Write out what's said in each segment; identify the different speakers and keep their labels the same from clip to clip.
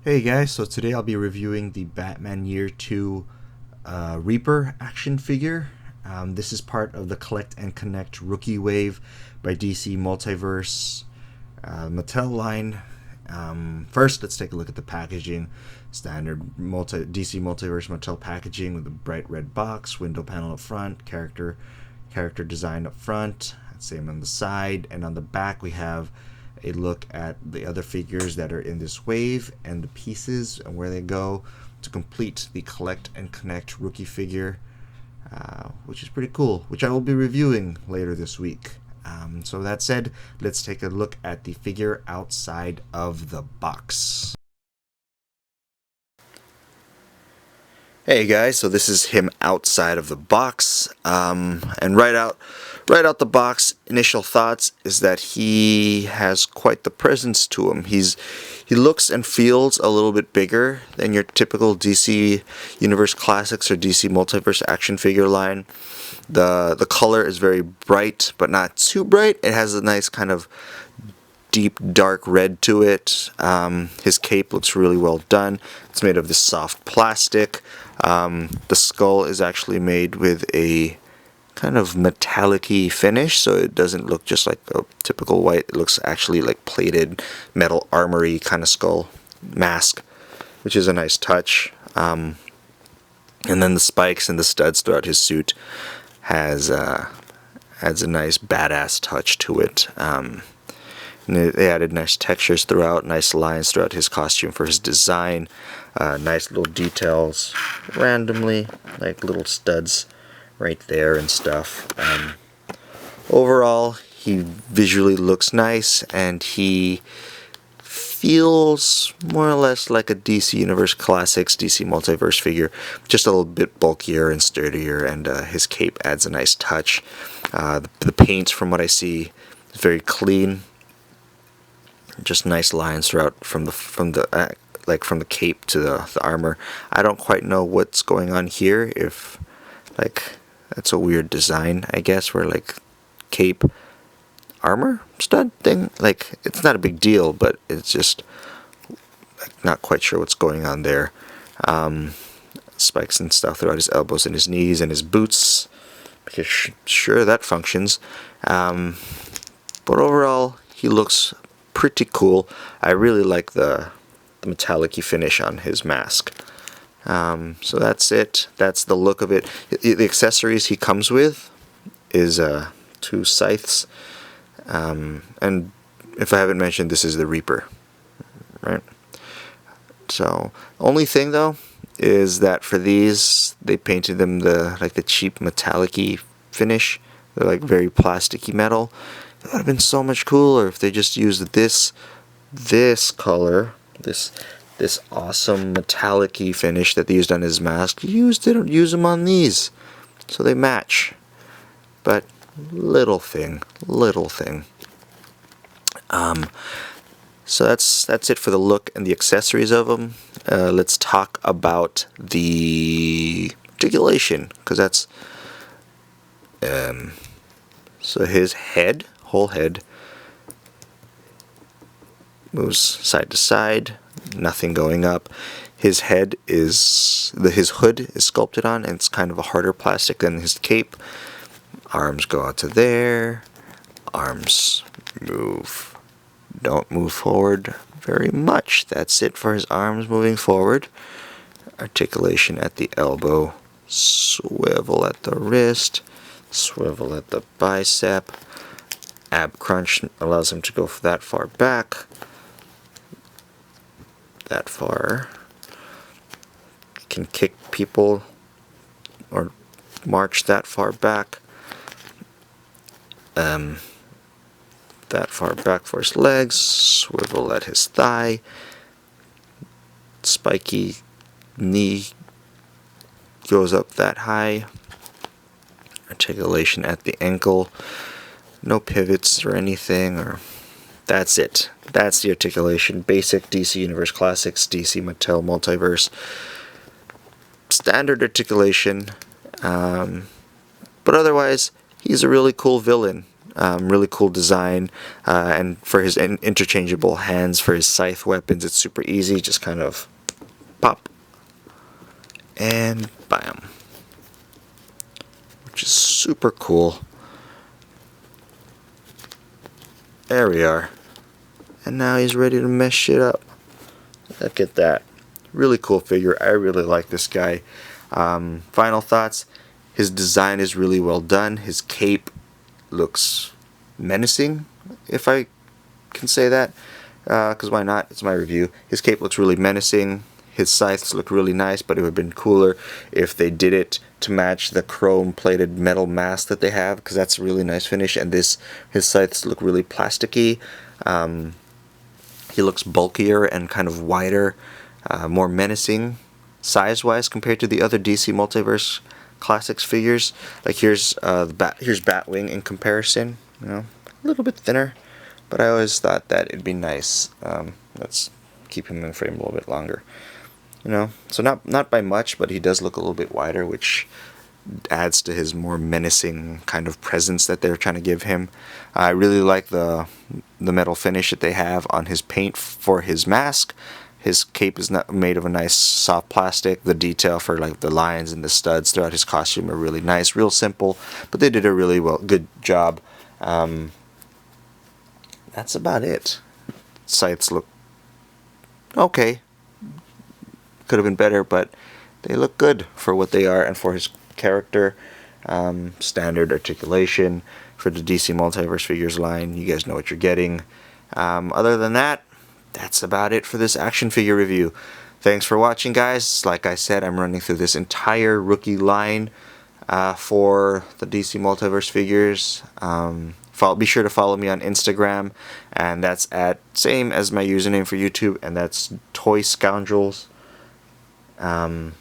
Speaker 1: Hey guys, so today I'll be reviewing the Batman Year 2 Reaper action figure. This is part of the Collect and Connect Rookie Wave by DC Multiverse Mattel line. First, let's take a look at the packaging. Standard DC Multiverse Mattel packaging with a bright red box, window panel up front, character design up front, same on the side, and on the back we have a look at the other figures that are in this wave and the pieces and where they go to complete the Collect and Connect rookie figure, which is pretty cool, which I will be reviewing later this week. So that said, let's take a look at the figure outside of the box. Hey guys, so this is him outside of the box, and right out the box, initial thoughts is that he has quite the presence to him. He looks and feels a little bit bigger than your typical DC Universe Classics or DC Multiverse action figure line. The color is very bright, but not too bright. It has a nice kind of deep dark red to it. His cape looks really well done. It's made of this soft plastic. The skull is actually made with a kind of metallic-y finish, so it doesn't look just like a typical white. It looks actually like plated metal armory kind of skull mask, which is a nice touch. And then the spikes and the studs throughout his suit adds a nice badass touch to it. And they added nice textures throughout, nice lines throughout his costume for his design, nice little details randomly, like little studs right there and stuff. Overall, he visually looks nice, and he feels more or less like a DC Universe Classics, DC Multiverse figure, just a little bit bulkier and sturdier, and his cape adds a nice touch. The paint, from what I see, is very clean. Just nice lines throughout from the cape to the armor. I don't quite know what's going on here. If that's a weird design, I guess, where cape armor stud thing. It's not a big deal, but it's just not quite sure what's going on there. Spikes and stuff throughout his elbows and his knees and his boots. Because sure, that functions. But overall, he looks pretty cool. I really like the metallic-y finish on his mask. So that's it. That's the look of it. The accessories he comes with is two scythes. And if I haven't mentioned, this is the Reaper, right? So only thing though is that for these, they painted them the cheap metallic-y finish. They're very plasticky metal. It would have been so much cooler if they just used this color, this awesome metallic-y finish that they used on his mask. They don't use them on these, so they match. But little thing. So that's it for the look and the accessories of them. Let's talk about the articulation, because that's so his whole head moves side to side, nothing going up. His hood is sculpted on, and it's kind of a harder plastic than his cape. Arms go out to there. Arms don't move forward very much. That's it for his arms moving forward. Articulation at the elbow, swivel at the wrist, swivel at the bicep. Ab crunch allows him to go that far back. That far. Can kick people or march that far back. That far back for his legs. Swivel at his thigh. Spiky knee goes up that high. Articulation at the ankle. No pivots or anything, that's it. That's the articulation. Basic DC Universe Classics, DC Mattel Multiverse. Standard articulation. But otherwise, he's a really cool villain. Really cool design, and for his interchangeable hands for his scythe weapons, it's super easy. Just kind of pop and bam, which is super cool. There we are. And now he's ready to mess shit up. Look at that. Really cool figure. I really like this guy. Final thoughts. His design is really well done. His cape looks menacing, if I can say that. Because why not? It's my review. His cape looks really menacing. His scythes look really nice, but it would have been cooler if they did it to match the chrome-plated metal mask that they have, because that's a really nice finish. And his scythes look really plasticky. He looks bulkier and kind of wider, more menacing size-wise compared to the other DC Multiverse Classics figures. Like here's Batwing in comparison. You know, a little bit thinner, but I always thought that it'd be nice. Let's keep him in frame a little bit longer. You know, so not by much, but he does look a little bit wider, which adds to his more menacing kind of presence that they're trying to give him. I really like the metal finish that they have on his paint for his mask. His cape is not made of a nice soft plastic. The detail for like the lines and the studs throughout his costume are really nice, real simple, but they did a really good job. That's about it. Scythes look okay. Could have been better, but they look good for what they are and for his character. Standard articulation for the DC Multiverse figures line. You guys know what you're getting. Other than that, that's about it for this action figure review. Thanks for watching, guys. Like I said, I'm running through this entire rookie line for the DC Multiverse figures. Be sure to follow me on Instagram, and that's at same as my username for YouTube, and that's Toy Scoundrels. What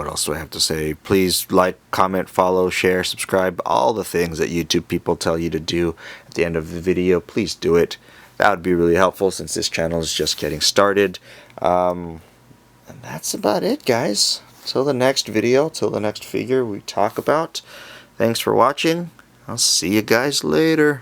Speaker 1: else do I have to say? Please like, comment, follow, share, subscribe, all the things that YouTube people tell you to do at the end of the video. Please do it. That would be really helpful since this channel is just getting started. And that's about it, guys. Till the next video, till the next figure we talk about. Thanks for watching. I'll see you guys later.